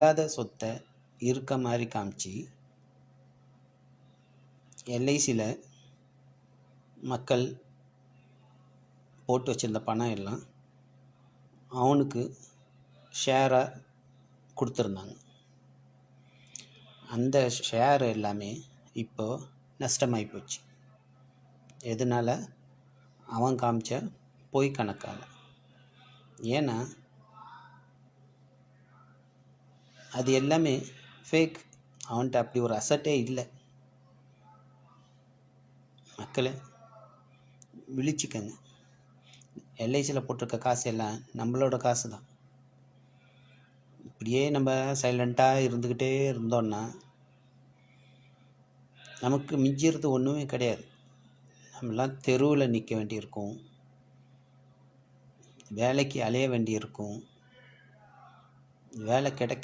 இல்லாத சொத்தை இருக்க மாதிரி காமிச்சு எல்ஐசியில் மக்கள் போட்டு வச்சுருந்த பணம் எல்லாம் அவனுக்கு ஷேராக கொடுத்துருந்தாங்க. அந்த ஷேர் எல்லாமே இப்போது நஷ்டமாகி போச்சு. எதனால்? அவன் காமிச்ச பொய் கணக்கால். ஏன்னா அது எல்லாமே ஃபேக். அவன்கிட்ட அப்படி ஒரு அசட்டே இல்லை. மக்களே விழிச்சிக்கங்க. எல்ஐசியில் போட்டிருக்க காசு எல்லாம் நம்மளோட காசு தான். இப்படியே நம்ம சைலண்ட்டாக இருந்துக்கிட்டே இருந்தோன்னா நமக்கு மிஞ்சிறது ஒன்றுமே கிடையாது. நம்மளாம் தெருவில் நிற்க வேண்டியிருக்கும், வேலைக்கு அலைய வேண்டியிருக்கும், வேலை கிடைக்காம